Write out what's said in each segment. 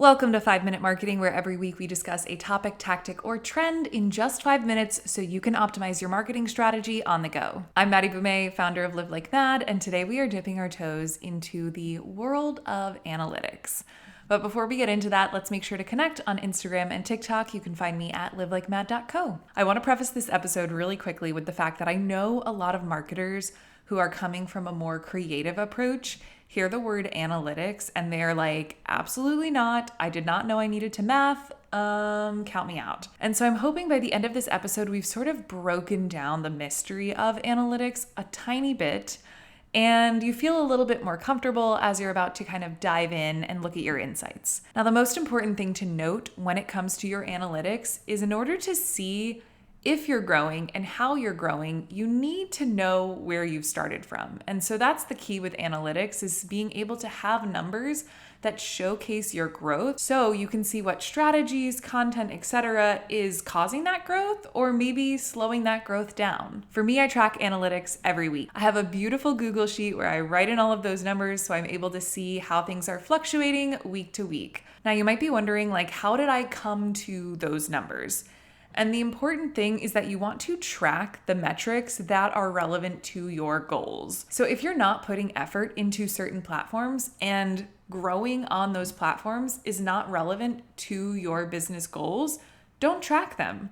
Welcome to 5 Minute Marketing, where every week we discuss a topic, tactic, or trend in just 5 minutes so you can optimize your marketing strategy on the go. I'm Maddie Boumet, founder of Live Like Mad, and today we are dipping our toes into the world of analytics. But before we get into that, let's make sure to connect on Instagram and TikTok. You can find me at livelikemad.co. I want to preface this episode really quickly with the fact that I know a lot of marketers who are coming from a more creative approach hear the word analytics and they're like, absolutely not. I did not know I needed to math. Count me out. And so I'm hoping by the end of this episode, we've sort of broken down the mystery of analytics a tiny bit, and you feel a little bit more comfortable as you're about to kind of dive in and look at your insights. Now, the most important thing to note when it comes to your analytics is in order to see if you're growing and how you're growing, you need to know where you've started from. And so that's the key with analytics, is being able to have numbers that showcase your growth so you can see what strategies, content, etc. is causing that growth or maybe slowing that growth down. For me, I track analytics every week. I have a beautiful Google sheet where I write in all of those numbers so I'm able to see how things are fluctuating week to week. Now, you might be wondering, how did I come to those numbers? And the important thing is that you want to track the metrics that are relevant to your goals. So if you're not putting effort into certain platforms and growing on those platforms is not relevant to your business goals, don't track them.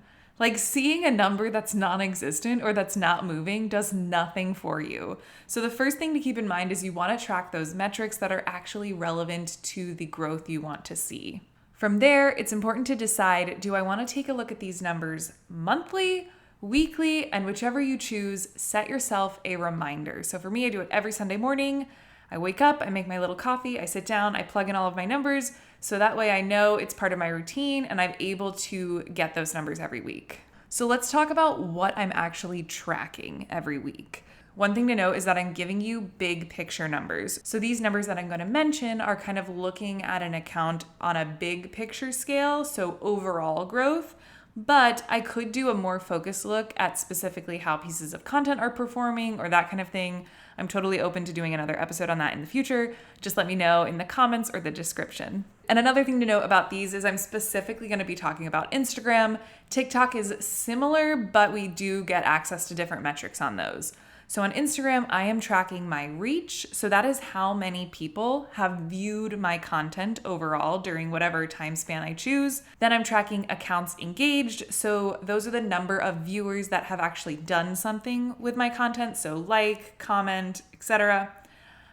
Seeing a number that's non-existent or that's not moving does nothing for you. So the first thing to keep in mind is you want to track those metrics that are actually relevant to the growth you want to see. From there, it's important to decide, do I want to take a look at these numbers monthly, weekly, and whichever you choose, set yourself a reminder. So for me, I do it every Sunday morning. I wake up, I make my little coffee, I sit down, I plug in all of my numbers, so that way I know it's part of my routine and I'm able to get those numbers every week. So let's talk about what I'm actually tracking every week. One thing to note is that I'm giving you big picture numbers. So these numbers that I'm going to mention are kind of looking at an account on a big picture scale, so overall growth, but I could do a more focused look at specifically how pieces of content are performing or that kind of thing. I'm totally open to doing another episode on that in the future. Just let me know in the comments or the description. And another thing to note about these is I'm specifically going to be talking about Instagram. TikTok is similar, but we do get access to different metrics on those. So on Instagram, I am tracking my reach. So that is how many people have viewed my content overall during whatever time span I choose. Then I'm tracking accounts engaged. So those are the number of viewers that have actually done something with my content. So like, comment, etc.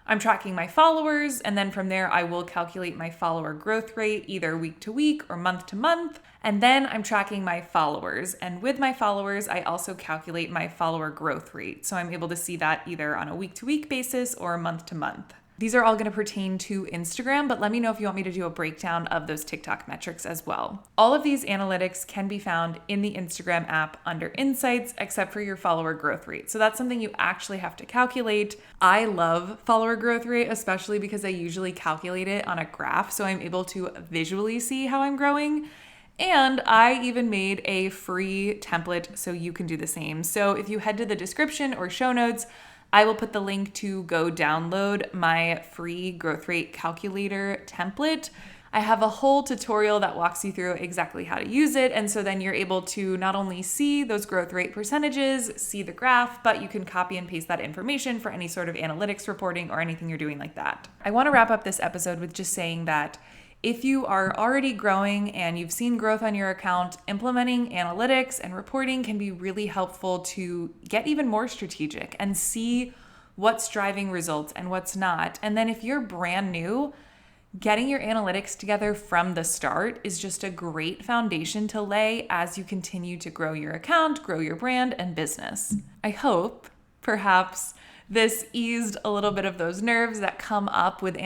I'm tracking my followers, and then from there, I will calculate my follower growth rate either week to week or month to month. And then I'm tracking my followers. And with my followers, I also calculate my follower growth rate. So I'm able to see that either on a week to week basis or month to month. These are all going to pertain to Instagram, but let me know if you want me to do a breakdown of those TikTok metrics as well. All of these analytics can be found in the Instagram app under Insights, except for your follower growth rate. So that's something you actually have to calculate. I love follower growth rate, especially because I usually calculate it on a graph, so I'm able to visually see how I'm growing. And I even made a free template so you can do the same. So if you head to the description or show notes, I will put the link to go download my free growth rate calculator template. I have a whole tutorial that walks you through exactly how to use it. And so then you're able to not only see those growth rate percentages, see the graph, but you can copy and paste that information for any sort of analytics reporting or anything you're doing like that. I want to wrap up this episode with just saying that if you are already growing and you've seen growth on your account, implementing analytics and reporting can be really helpful to get even more strategic and see what's driving results and what's not. And then if you're brand new, getting your analytics together from the start is just a great foundation to lay as you continue to grow your account, grow your brand and business. I hope perhaps this eased a little bit of those nerves that come up with analytics